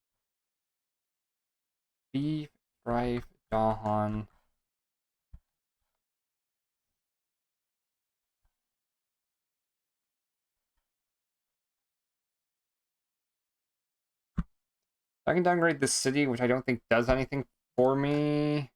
Beef, Strife, Dahan. I can downgrade this city, which I don't think does anything for me.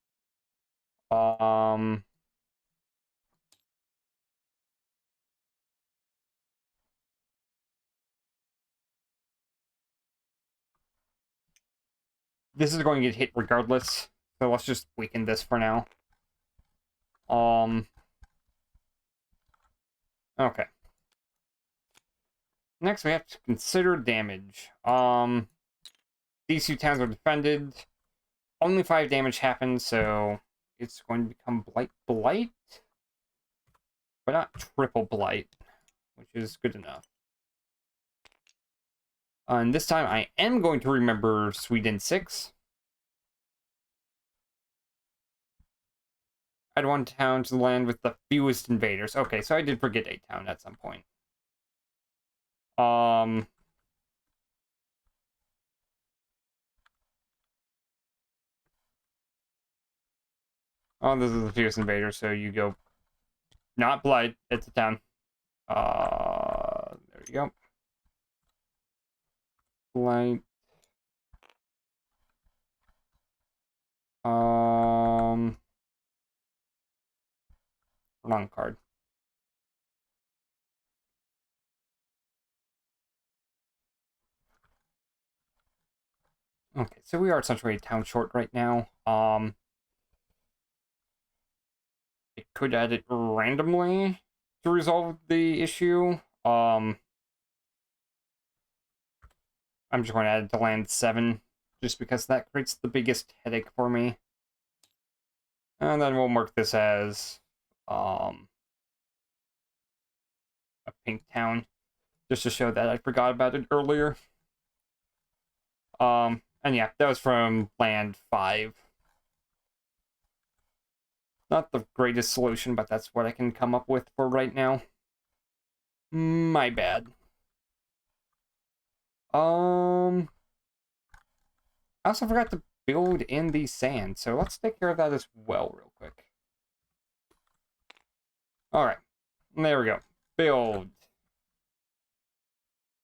This is going to get hit regardless, so let's just weaken this for now. Okay. Next, we have to consider damage. These 2 towns are defended. Only 5 damage happens, so it's going to become Blight, but not triple Blight, which is good enough. And this time, I am going to remember Sweden 6. Add 1 town to the land with the fewest invaders. Okay, so I did forget a town at some point. Oh, this is the fewest invader, so you go not Blight, it's a town. There you go. Blight. Wrong card. Okay, so we are essentially a town short right now. It could add it randomly to resolve the issue. I'm just going to add it to land 7, just because that creates the biggest headache for me. And then we'll mark this as a pink town, just to show that I forgot about it earlier. And yeah, that was from land 5. Not the greatest solution, but that's what I can come up with for right now. My bad. I also forgot to build in the sand, so let's take care of that as well real quick. Alright, there we go. Build.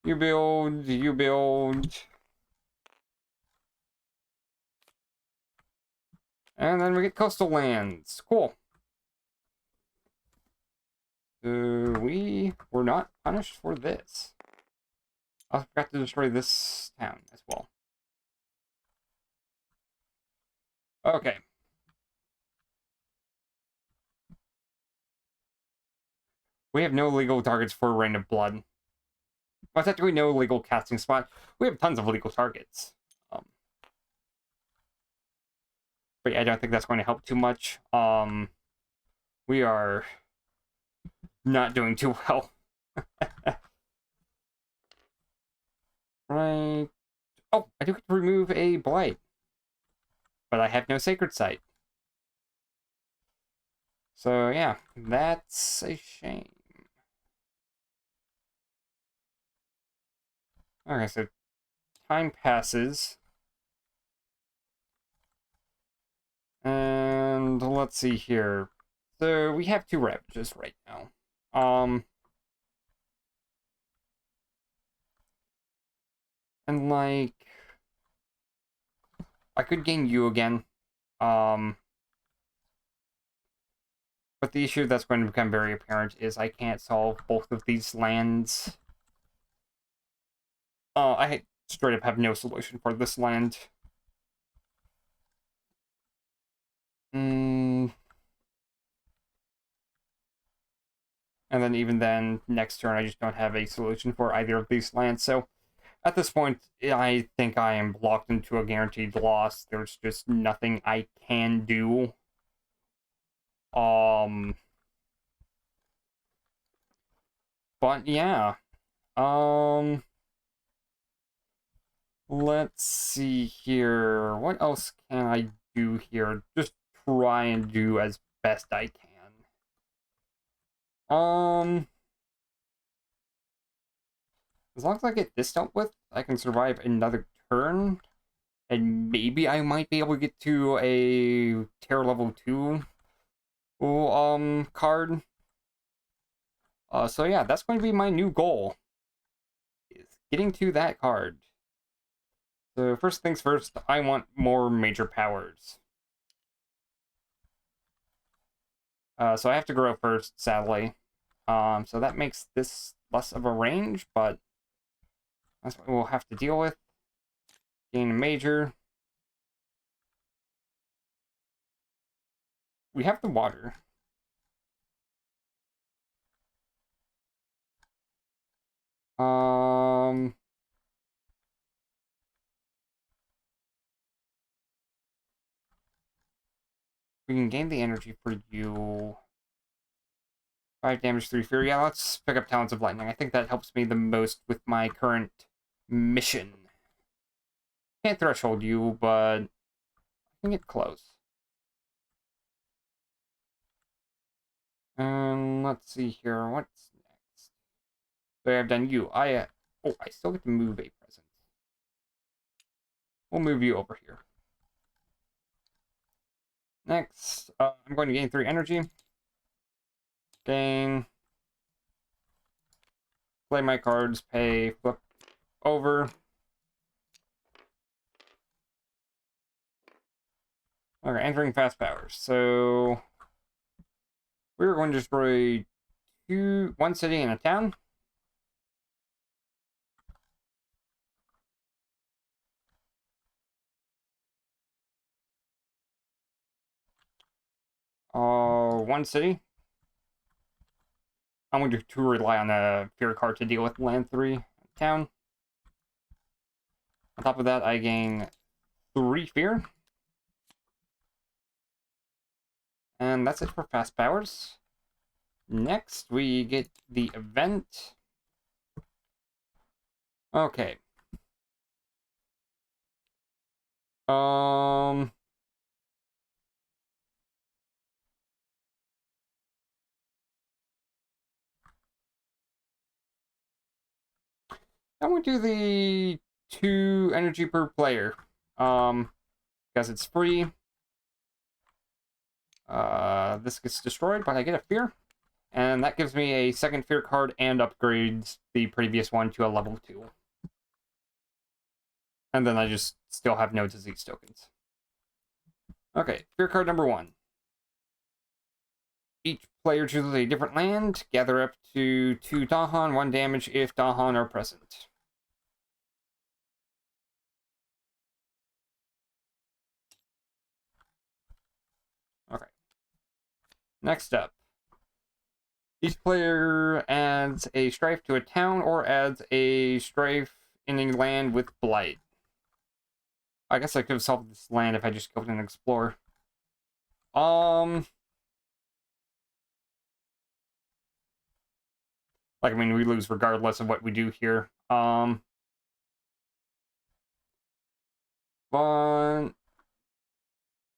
You build, you build. And then we get coastal lands. Cool. We were not punished for this. I forgot to destroy this town as well. Okay. We have no legal targets for Rain of Blood. Well, technically no legal casting spot. We have tons of legal targets. But yeah, I don't think that's going to help too much. We are not doing too well. Right. Oh, I do get to remove a Blight. But I have no Sacred Site. So yeah, that's a shame. Okay, so time passes. And let's see here. So we have 2 Ravages right now. And like, I could gain you again. But the issue that's going to become very apparent is I can't solve both of these lands. I straight up have no solution for this land. And then even then, next turn, I just don't have a solution for either of these lands. So At this point, I think I am locked into a guaranteed loss. There's just nothing I can do. But yeah. Let's see here. What else can I do here? Just try and do as best I can. As long as I get this dealt with, I can survive another turn. And maybe I might be able to get to a Terror level 2 card. So yeah, that's going to be my new goal. Is getting to that card. So first things first, I want more major powers. So I have to grow first, sadly. So that makes this less of a range, but that's what we'll have to deal with. Gain a major. We have the water. We can gain the energy for you. 5 damage, 3 fear. Yeah, let's pick up Talents of Lightning. I think that helps me the most with my current mission. Can't threshold you, but I can get close. Let's see here. What's next? So I've done you. I still get to move a present. We'll move you over here. Next, I'm going to gain 3 energy. Gain. Play my cards, pay, flip over. Okay, entering fast powers. So we're going to destroy one city and a town. One city. I'm going to rely on the fear card to deal with land 3 town. On top of that, I gain 3 fear. And that's it for fast powers. Next, we get the event. Okay. I'm going to do the 2 energy per player. Because it's free. This gets destroyed, but I get a fear. And that gives me a second fear card and upgrades the previous one to a level 2. And then I just still have no disease tokens. Okay, fear card number 1. Each player chooses a different land. Gather up to 2 Dahan, 1 damage if Dahan are present. Okay. Next up. Each player adds a strife to a town or adds a strife in a land with blight. I guess I could have solved this land if I just killed an explorer. Like, I mean, we lose regardless of what we do here. But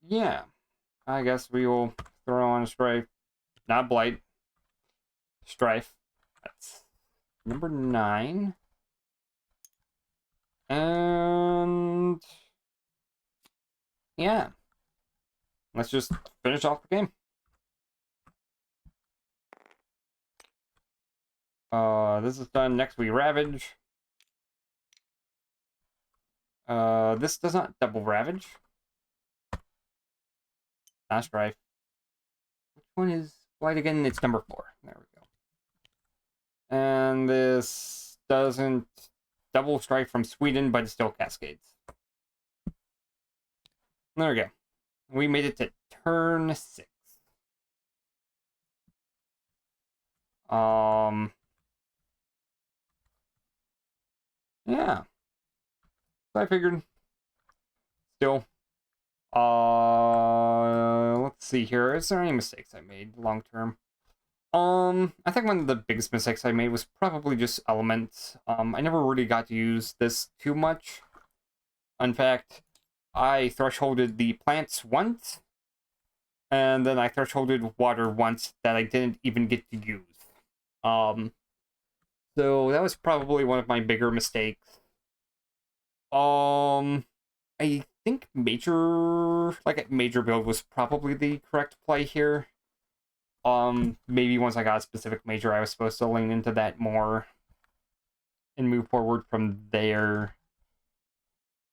yeah, I guess we will throw on a strife. Not blight. Strife. That's number 9. And yeah, let's just finish off the game. This is done. Next we Ravage. This does not double Ravage. Not Strife. Which one is Blight again? It's number 4. There we go. And this doesn't double Strife from Sweden, but it still cascades. There we go. We made it to turn 6. Yeah. So I figured, still, let's see here. Is there any mistakes I made long term? I think one of the biggest mistakes I made was probably just elements. I never really got to use this too much. In fact, I thresholded the plants once, and then I thresholded water once that I didn't even get to use. So that was probably one of my bigger mistakes. I think major build was probably the correct play here. Maybe once I got a specific major, I was supposed to lean into that more and move forward from there.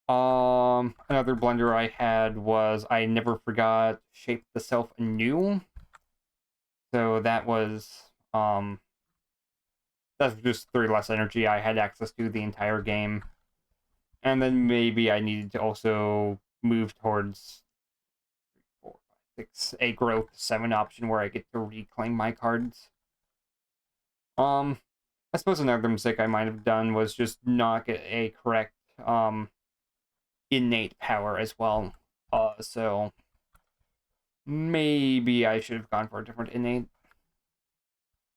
Another blunder I had was I never forgot shape the self anew. So that's just 3 less energy I had access to the entire game. And then maybe I needed to also move towards 4, 5, 6, a growth 7 option where I get to reclaim my cards. I suppose another mistake I might have done was just not get a correct innate power as well. So maybe I should have gone for a different innate.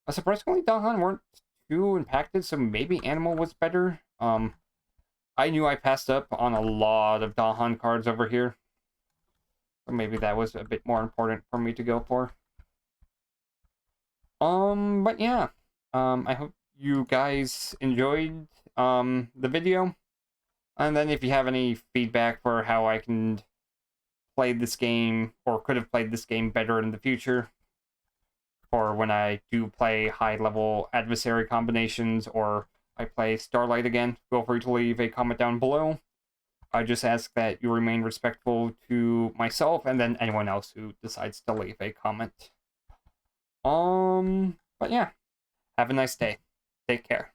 Surprisingly, Dahan weren't too impacted, so maybe Animal was better. I knew I passed up on a lot of Dahan cards over here. So maybe that was a bit more important for me to go for. But yeah. I hope you guys enjoyed the video. And then if you have any feedback for how I can play this game, or could have played this game better in the future, or when I do play high-level adversary combinations, or I play Starlight again, feel free to leave a comment down below. I just ask that you remain respectful to myself and then anyone else who decides to leave a comment. But yeah, have a nice day. Take care.